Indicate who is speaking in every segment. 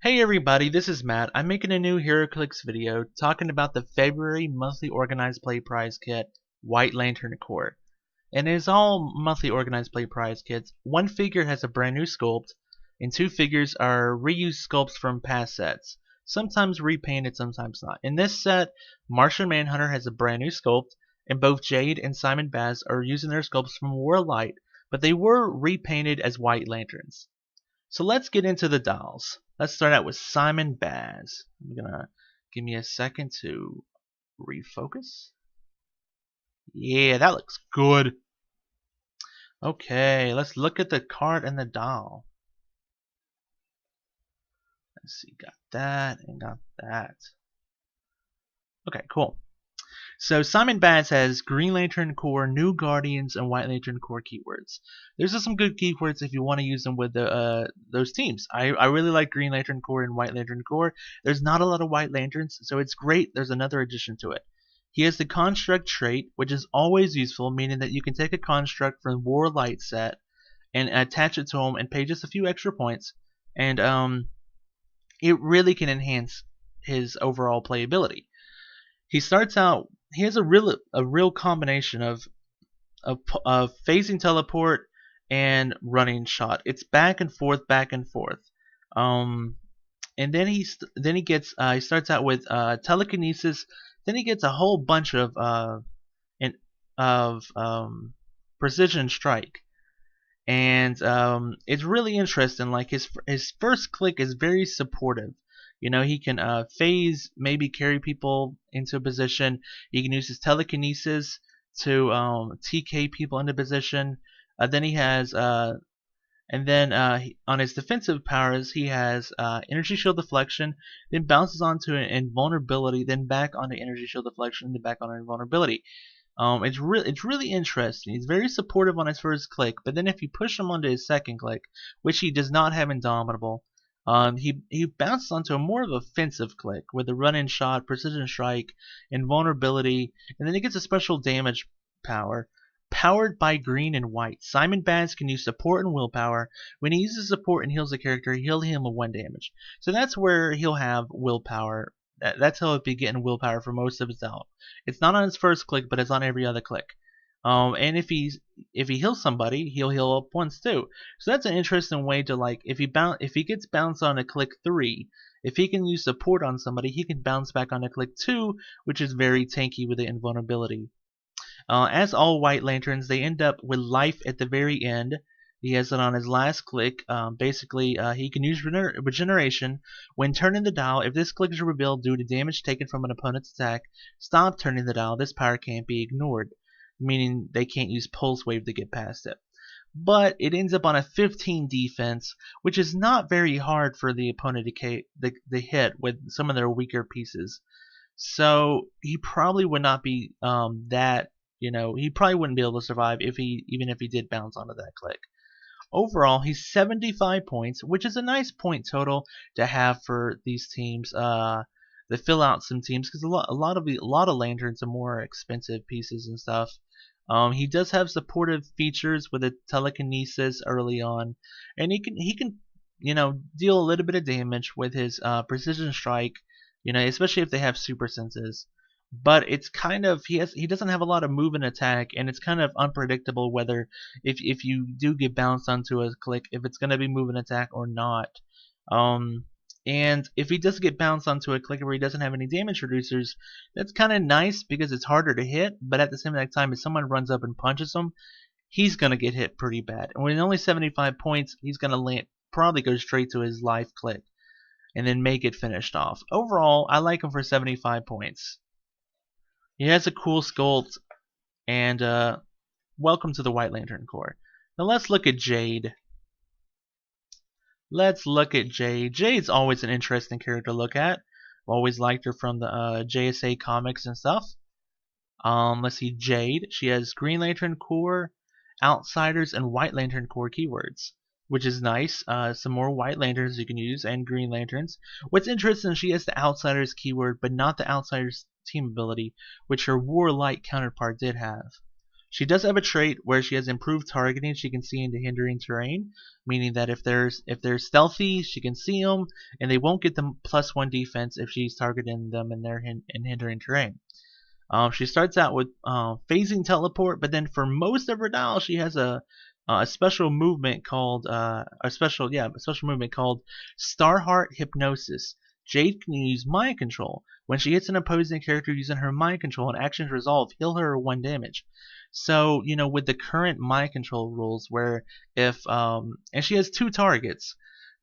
Speaker 1: Hey everybody, this is Matt. I'm making a new Heroclix video talking about the February monthly organized play prize kit, White Lantern Corps. And it is all monthly organized play prize kits. One figure has a brand new sculpt, and two figures are reused sculpts from past sets. Sometimes repainted, sometimes not. In this set, Martian Manhunter has a brand new sculpt, and both Jade and Simon Baz are using their sculpts from War Light, but they were repainted as White Lanterns. So let's get into the dolls. Let's start out with Simon Baz. I'm gonna give me a second to refocus. Yeah, that looks good. Okay, let's look at the card and the doll. Let's see, got that and got that. Okay, cool. So Simon Baz has Green Lantern Corps, New Guardians, and White Lantern Corps keywords. There's just some good keywords if you want to use them with those teams. I really like Green Lantern Corps and White Lantern Corps. There's not a lot of White Lanterns, so it's great. There's another addition to it. He has the Construct trait, which is always useful, meaning that you can take a Construct from War Light set and attach it to him and pay just a few extra points, and it really can enhance his overall playability. He starts out. He has a real combination of phasing teleport and running shot. It's back and forth, back and forth. And then he starts out with telekinesis. Then he gets a whole bunch of precision strike, and it's really interesting. Like his first click is very supportive. You know, he can phase, maybe carry people into a position. He can use his telekinesis to TK people into position. Then he has, on his defensive powers, he has energy shield deflection, then bounces onto an invulnerability, then back onto energy shield deflection, then back on invulnerability. It's really interesting. He's very supportive on his first click, but then if you push him onto his second click, which he does not have Indomitable, he bounces onto a more of an offensive click with a run-in shot, precision strike, invulnerability, and then he gets a special damage power. Powered by green and white, Simon Baz can use support and willpower. When he uses support and heals a character, he'll heal him with 1 damage. So that's where he'll have willpower. That's how he'll be getting willpower for most of his out. It's not on his first click, but it's on every other click. And if he heals somebody, he'll heal up once too. So that's an interesting way to, like, if he gets bounced on a click 3, if he can use support on somebody, he can bounce back on a click 2, which is very tanky with the invulnerability. As all White Lanterns, they end up with life at the very end. He has it on his last click. He can use regeneration. When turning the dial, if this click is revealed due to damage taken from an opponent's attack, stop turning the dial. This power can't be ignored, meaning they can't use Pulse Wave to get past it. But it ends up on a 15 defense, which is not very hard for the opponent to hit with some of their weaker pieces. So he probably would not be he probably wouldn't be able to survive even if he did bounce onto that click. Overall, he's 75 points, which is a nice point total to have for these teams. To fill out some teams, because a lot of lanterns are more expensive pieces and stuff. He does have supportive features with a telekinesis early on, and he can deal a little bit of damage with his precision strike. Especially if they have super senses. But it's kind of he doesn't have a lot of move and attack, and it's kind of unpredictable whether if you do get bounced onto a click, if it's going to be move and attack or not. And if he does get bounced onto a click where he doesn't have any damage reducers, that's kind of nice because it's harder to hit. But at the same time, if someone runs up and punches him, he's going to get hit pretty bad. And with only 75 points, he's going to probably go straight to his life click and then make it finished off. Overall, I like him for 75 points. He has a cool sculpt, and welcome to the White Lantern Corps. Now let's look at Jade. Jade's always an interesting character to look at. I've always liked her from the JSA comics and stuff. Let's see, Jade. She has Green Lantern Corps, Outsiders, and White Lantern Corps keywords, which is nice. Some more White Lanterns you can use, and Green Lanterns. What's interesting, she has the Outsiders keyword, but not the Outsiders team ability, which her War Light counterpart did have. She does have a trait where she has improved targeting. She can see into hindering terrain, meaning that if they're stealthy, she can see them, and they won't get the +1 defense if she's targeting them in their in hindering terrain. She starts out with phasing teleport, but then for most of her dial, she has a special movement called a special movement called Starheart Hypnosis. Jade can use mind control. When she hits an opposing character using her mind control and actions resolve, heal her 1 damage. So with the current mind control rules, where if and she has 2 targets.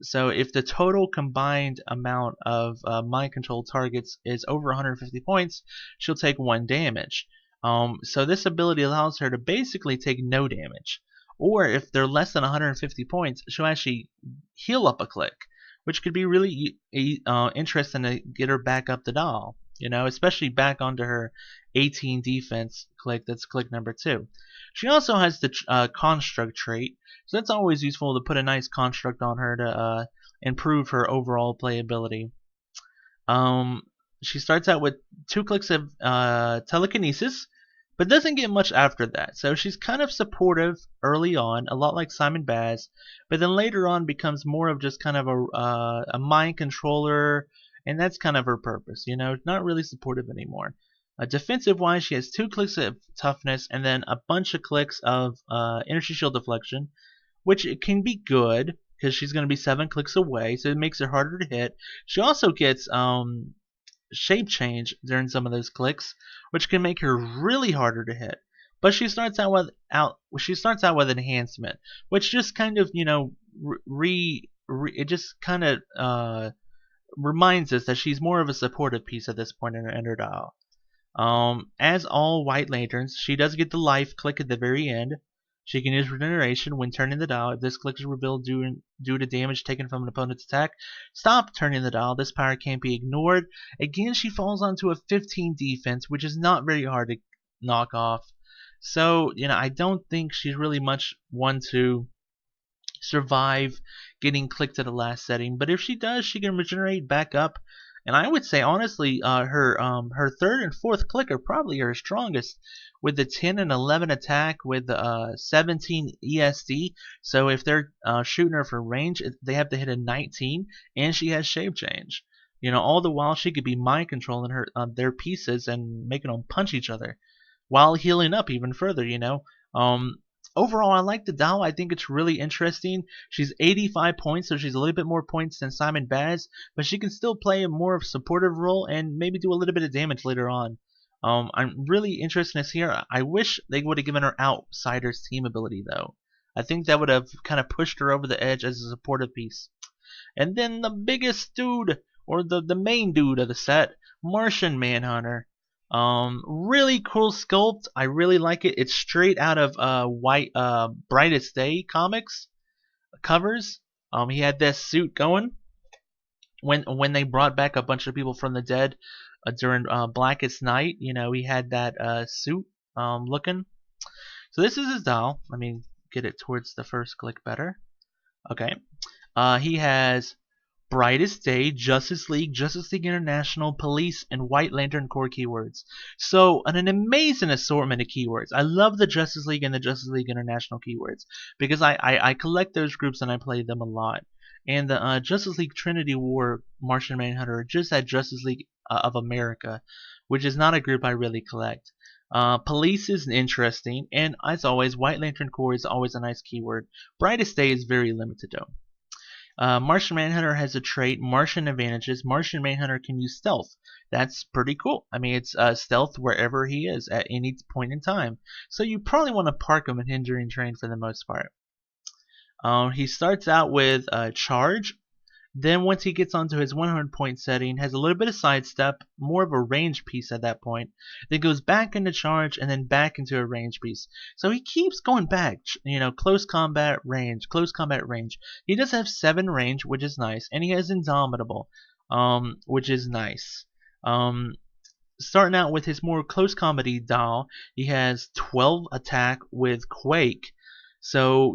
Speaker 1: So if the total combined amount of mind control targets is over 150 points, she'll take 1 damage. So this ability allows her to basically take no damage. Or if they're less than 150 points, she'll actually heal up a click, which could be really interesting to get her back up the dial. Especially back onto her 18 defense click. That's click number 2. She also has the construct trait, so that's always useful to put a nice construct on her to improve her overall playability. She starts out with 2 clicks of telekinesis, but doesn't get much after that. So she's kind of supportive early on, a lot like Simon Baz, but then later on becomes more of just kind of a mind controller, and that's kind of her purpose. Not really supportive anymore. Defensive wise, she has 2 clicks of toughness and then a bunch of clicks of energy shield deflection, which it can be good because she's going to be 7 clicks away, so it makes her harder to hit. She also gets shape change during some of those clicks, which can make her really harder to hit. But she starts out with enhancement, which just kind of it just kind of reminds us that she's more of a supportive piece at this point in her dial. As all White Lanterns, she does get the life click at the very end. She can use regeneration when turning the dial. If this click is revealed due to damage taken from an opponent's attack, stop turning the dial. This power can't be ignored. Again, she falls onto a 15 defense, which is not very hard to knock off. So, I don't think she's really much one to survive getting clicked at the last setting. But if she does, she can regenerate back up. And I would say, honestly, her 3rd and 4th click are probably her strongest, with the 10 and 11 attack with 17 ESD. So if they're shooting her for range, they have to hit a 19, and she has shape change. All the while she could be mind controlling their pieces and making them punch each other, while healing up even further. Overall, I like the dial. I think it's really interesting. She's 85 points, so she's a little bit more points than Simon Baz, but she can still play a more supportive role and maybe do a little bit of damage later on. I'm really interested in this here. I wish they would have given her Outsider's team ability, though. I think that would have kind of pushed her over the edge as a supportive piece. And then the biggest dude, or the main dude of the set, Martian Manhunter. Really cool sculpt. I really like it. It's straight out of Brightest Day comics covers. He had this suit going when they brought back a bunch of people from the dead during Blackest Night. He had that suit looking. So this is his doll. Let me get it towards the first click better. Okay. He has Brightest Day, Justice League International, Police, and White Lantern core keywords. So an amazing assortment of keywords. I love the Justice League and the Justice League International keywords because I collect those groups and I play them a lot. And the Justice League Trinity War Martian Manhunter just had Justice League of America, which is not a group I really collect. Police is interesting, and as always, White Lantern core is always a nice keyword. Brightest Day is very limited though. Martian Manhunter has a trait, Martian Advantages. Martian Manhunter can use stealth. That's pretty cool. I mean, it's stealth wherever he is at any point in time. So you probably want to park him in hindering terrain for the most part. He starts out with Charge. Then once he gets onto his 100 point setting, has a little bit of sidestep, more of a range piece at that point, then goes back into Charge and then back into a range piece. So he keeps going back, close combat range, close combat range. He does have 7 range, which is nice, and he has Indomitable, which is nice. Starting out with his more close combat doll, he has 12 attack with Quake. So,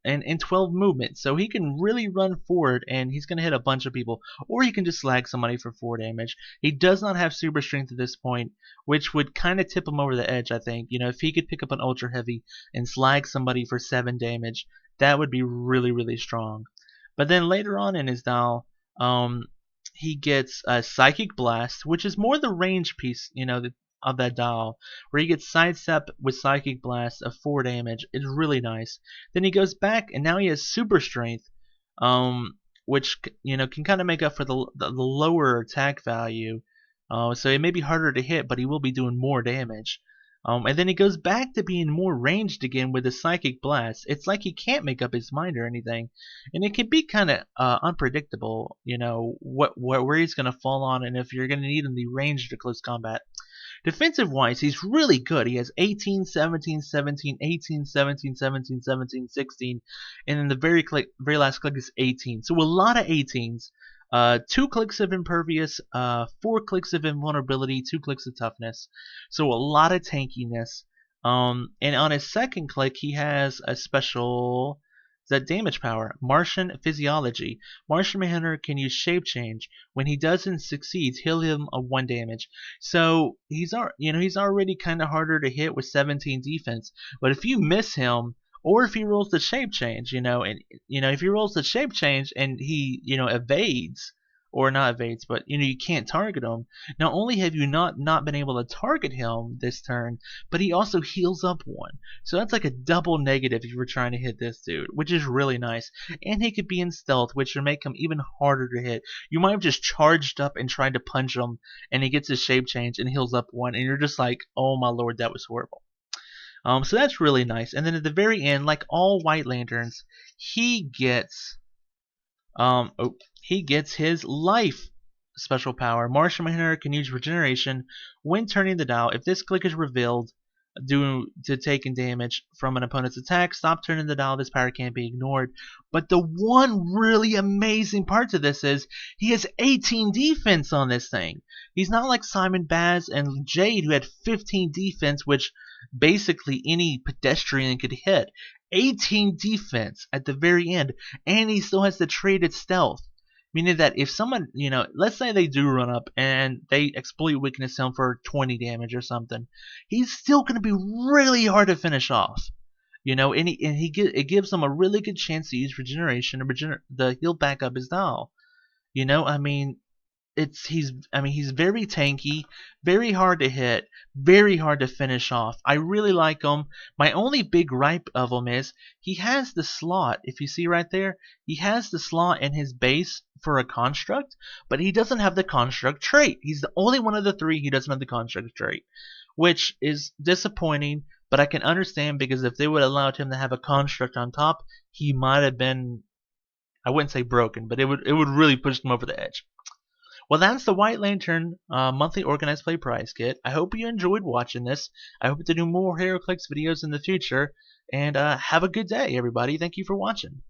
Speaker 1: and 12 movement. So he can really run forward and he's going to hit a bunch of people. Or he can just slag somebody for 4 damage. He does not have super strength at this point, which would kind of tip him over the edge, I think. If he could pick up an ultra heavy and slag somebody for 7 damage, that would be really, really strong. But then later on in his dial, he gets a Psychic Blast, which is more the range piece, of that dial, where he gets Sidestep with Psychic Blast of 4 damage. It's really nice. Then he goes back, and now he has Super Strength, which can kind of make up for the lower attack value. So it may be harder to hit, but he will be doing more damage. And then he goes back to being more ranged again with the Psychic Blast. It's like he can't make up his mind or anything, and it can be kind of unpredictable. Where he's going to fall on, and if you're going to need him to range to close combat. Defensive wise, he's really good. He has 18, 17, 17, 18, 17, 17, 17, 16, and then the very last click is 18. So a lot of 18s. 2 clicks of impervious, 4 clicks of invulnerability, 2 clicks of toughness. So a lot of tankiness. And on his second click, he has a special damage power, Martian Physiology. Martian Manhunter can use Shape Change. When he doesn't succeed, heal him of 1 damage. So he's already kind of harder to hit with 17 defense. But if you miss him, or if he rolls the Shape Change, if he rolls the Shape Change and he, evades, or not evades, but you can't target him. Not only have you not been able to target him this turn, but he also heals up 1. So that's like a double negative if you were trying to hit this dude, which is really nice. And he could be in stealth, which would make him even harder to hit. You might have just charged up and tried to punch him, and he gets his Shape Change and heals up 1, and you're just like, oh my lord, that was horrible. So that's really nice. And then at the very end, like all White Lanterns, he gets his life special power. Martian Manhunter can use regeneration when turning the dial. If this click is revealed due to taking damage from an opponent's attack, stop turning the dial. This power can't be ignored. But the one really amazing part to this is he has 18 defense on this thing. He's not like Simon Baz and Jade, who had 15 defense, which basically any pedestrian could hit. 18 defense at the very end, and he still has the traded stealth. Meaning that if someone, let's say they do run up and they exploit weakness him for 20 damage or something, he's still going to be really hard to finish off. It gives them a really good chance to use regeneration to heal back up his dial. He's very tanky, very hard to hit, very hard to finish off. I really like him. My only big gripe of him is he has the slot. If you see right there, he has the slot in his base for a construct, but he doesn't have the construct trait. He's the only one of the 3 he doesn't have the construct trait, which is disappointing. But I can understand, because if they would have allowed him to have a construct on top, he might have been, I wouldn't say broken, but it would really push him over the edge. Well, that's the White Lantern monthly organized play prize kit. I hope you enjoyed watching this. I hope to do more Heroclix videos in the future. And have a good day, everybody. Thank you for watching.